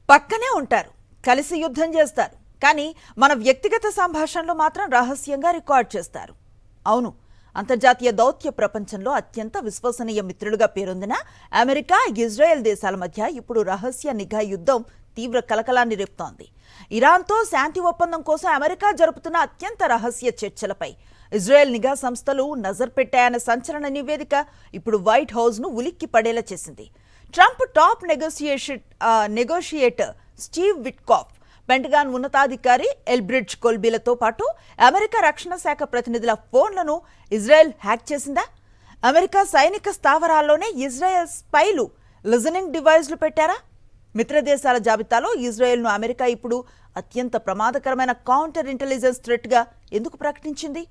పక్కనే ఉంటారు, కలిసి యుద్ధం చేస్తారు. కానీ మన వ్యక్తిగత సంభాషణలు మాత్రం రహస్యంగా రికార్డ్ చేస్తారు. అవును, అంతర్జాతీయ దౌత్య ప్రపంచంలో అత్యంత విశ్వసనీయ మిత్రులుగా పేరొందిన అమెరికా, ఇజ్రాయెల్ దేశాల మధ్య ఇప్పుడు రహస్య నిఘా యుద్ధం తీవ్ర కలకలాన్ని రేపుతోంది. ఇరాన్తో శాంతి ఒప్పందం కోసం అమెరికా జరుపుతున్న అత్యంత రహస్య చర్చలపై ఇజ్రాయెల్ నిఘా సంస్థలు నజర్ పెట్టాయన్న సంచలన నివేదిక ఇప్పుడు వైట్ హౌస్ను ఉలిక్కి పడేలా చేసింది. Trump top negotiator Steve Witkoff, pentagon ఉన్నతాధికారి ఎల్బ్రిడ్జ్ కొల్బీలతో పాటు అమెరికా రక్షణ శాఖ ప్రతినిధుల ఫోన్లను ఇజ్రాయెల్ హ్యాక్ చేసిందా? అమెరికా సైనిక స్థావరాల్లోనే ఇజ్రాయెల్ స్పైలు లిజనింగ్ డివైజ్లు పెట్టారా? మిత్రదేశాల జాబితాలో ఇజ్రాయెల్ను అమెరికా ఇప్పుడు అత్యంత ప్రమాదకరమైన కౌంటర్ ఇంటెలిజెన్స్ థ్రెట్గా ఎందుకు ప్రకటించింది?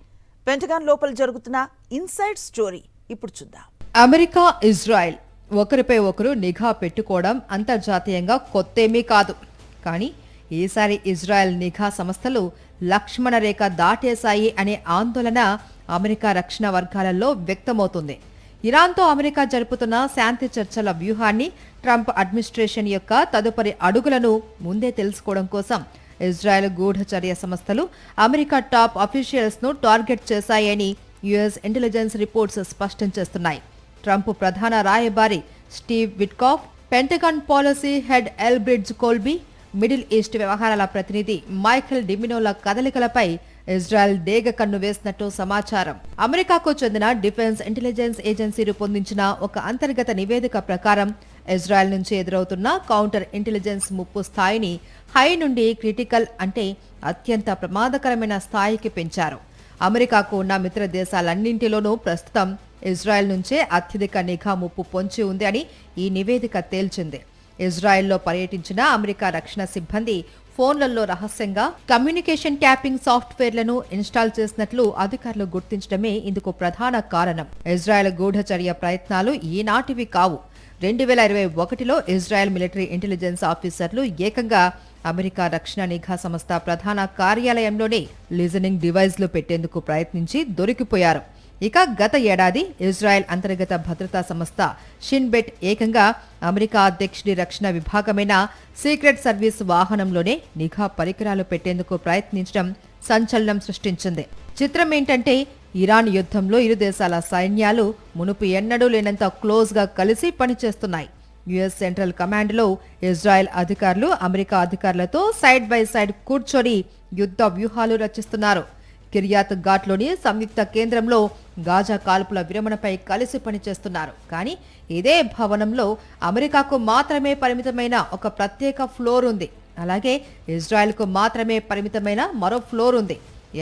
పెంటగాన్ లోపల జరుగుతున్న ఇన్సైడ్ స్టోరీ ఇప్పుడు చూద్దాం. అమెరికా, ఇజ్రాయెల్ ఒకరిపై ఒకరు నిఘా పెట్టుకోవడం అంతర్జాతీయంగా కొత్తేమీ కాదు. కానీ ఈసారి ఇజ్రాయెల్ నిఘా సంస్థలు లక్ష్మణ రేఖ దాటేశాయి అనే ఆందోళన అమెరికా రక్షణ వర్గాలలో వ్యక్తమవుతుంది. ఇరాన్తో అమెరికా జరుపుతున్న శాంతి చర్చల వ్యూహాన్ని, ట్రంప్ అడ్మినిస్ట్రేషన్ యొక్క తదుపరి అడుగులను ముందే తెలుసుకోవడం కోసం ఇజ్రాయెల్ గూఢచర్య సంస్థలు అమెరికా టాప్ అఫీషియల్స్ ను టార్గెట్ చేశాయని యుఎస్ ఇంటెలిజెన్స్ రిపోర్ట్స్ స్పష్టం చేస్తున్నాయి. ట్రంప్ ప్రధాన రాయబారి Steve Witkoff, Pentagon policy head Elbridge Colby, middle east వ్యవహారాల ప్రతినిధి మైఖెల్ డిమినోల కదలికలపై ఇజ్రాయెల్ డేగ కన్ను వేసినట్టు సమాచారం. అమెరికాకు చెందిన డిఫెన్స్ ఇంటెలిజెన్స్ ఏజెన్సీ రూపొందించిన ఒక అంతర్గత నివేదిక ప్రకారం ఇజ్రాయెల్ నుంచి ఎదురవుతున్న కౌంటర్ ఇంటెలిజెన్స్ ముప్పు స్థాయిని హై నుండి క్రిటికల్, అంటే అత్యంత ప్రమాదకరమైన స్థాయికి పెంచారు. అమెరికాకు ఉన్న మిత్ర దేశాలన్నింటిలోనూ ప్రస్తుతం ఇజ్రాయెల్ నుంచే అత్యధిక నిఘా ముప్పు పొంచి ఉంది అని ఈ నివేదిక తేల్చింది. ఇజ్రాయెల్లో పర్యటించిన అమెరికా రక్షణ సిబ్బంది ఫోన్లలో రహస్యంగా కమ్యూనికేషన్ ట్యాపింగ్ సాఫ్ట్వేర్లను ఇన్స్టాల్ చేసినట్లు అధికారులు గుర్తించడమే ఇందుకు ప్రధాన కారణం. ఇజ్రాయెల్ గూఢచర్య ప్రయత్నాలు ఈనాటివి కావు. 2021లో ఇజ్రాయెల్ మిలిటరీ ఇంటెలిజెన్స్ ఆఫీసర్లు ఏకంగా అమెరికా రక్షణ నిఘా సంస్థ ప్రధాన కార్యాలయంలోనే లిజనింగ్ డివైజ్లు పెట్టేందుకు ప్రయత్నించి దొరికిపోయారు. ఇక గత ఏడాది ఇజ్రాయెల్ అంతర్గత భద్రతా సంస్థ షిన్బెట్ ఏకంగా అమెరికా అధ్యక్షుడి రక్షణ విభాగమైన సీక్రెట్ సర్వీస్ వాహనంలోనే నిఘా పరికరాలు పెట్టేందుకు ప్రయత్నించడం సంచలనం సృష్టించింది. చిత్రం ఏంటంటే, ఇరాన్ యుద్ధంలో ఇరు దేశాల సైన్యాలు మునుపు ఎన్నడూ లేనంత క్లోజ్గా కలిసి పనిచేస్తున్నాయి. యుఎస్ సెంట్రల్ కమాండ్లో ఇజ్రాయెల్ అధికారులు అమెరికా అధికారులతో సైడ్ బై సైడ్ కూర్చొని యుద్ధ వ్యూహాలు రచిస్తున్నారు. కిర్యాత్ ఘాట్లోని సంయుక్త కేంద్రంలో గాజా కాల్పుల విరమణపై కలిసి పనిచేస్తున్నారు. కానీ ఇదే భవనంలో అమెరికాకు మాత్రమే పరిమితమైన ఒక ప్రత్యేక ఫ్లోర్ ఉంది. అలాగే ఇజ్రాయెల్కు మాత్రమే పరిమితమైన మరో ఫ్లోర్ ఉంది.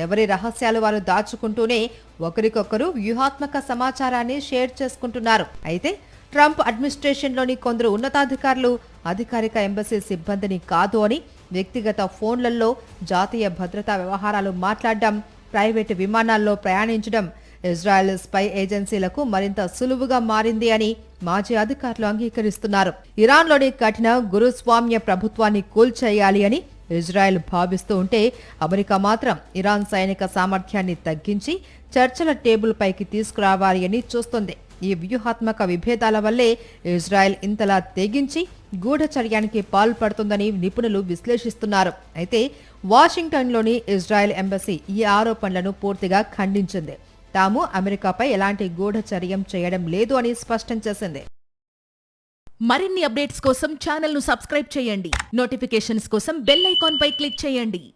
ఎవరి రహస్యాలు వారు దాచుకుంటూనే ఒకరికొకరు వ్యూహాత్మక సమాచారాన్ని షేర్ చేసుకుంటున్నారు. అయితే ట్రంప్ అడ్మినిస్ట్రేషన్లోని కొందరు ఉన్నతాధికారులు అధికారిక ఎంబసీ సిబ్బందిని కాదు అని వ్యక్తిగత ఫోన్లలో జాతీయ భద్రతా వ్యవహారాలు మాట్లాడడం, ప్రైవేటు విమానాల్లో ప్రయాణించడం ఇజ్రాయెల్ స్పై ఏజెన్సీలకు మరింత సులువుగా మారింది అని మాజీ అధికారులు అంగీకరిస్తున్నారు. ఇరాన్లోని కఠిన గురుస్వామ్య ప్రభుత్వాన్ని కూల్చేయాలి అని ఇజ్రాయెల్ భావిస్తూ ఉంటే, అమెరికా మాత్రం ఇరాన్ సైనిక సామర్థ్యాన్ని తగ్గించి చర్చల టేబుల్ పైకి తీసుకురావాలి అని చూస్తుంది. ఈ వ్యూహాత్మక విభేదాల వల్లే ఇజ్రాయెల్ ఇంతలా తెగించి గూఢచర్యానికి పాల్పడుతుందని నిపుణులు విశ్లేషిస్తున్నారు. అయితే వాషింగ్టన్లోని ఇజ్రాయెల్ ఎంబసీ ఈ ఆరోపణలను పూర్తిగా ఖండించింది. తాము అమెరికాపై ఎలాంటి గూఢచర్యం చేయడం లేదు అని స్పష్టం చేసింది. మరిన్ని అప్డేట్స్ కోసం ఛానల్ను సబ్స్క్రైబ్ చేయండి. నోటిఫికేషన్స్ కోసం బెల్ ఐకాన్ పై క్లిక్ చేయండి.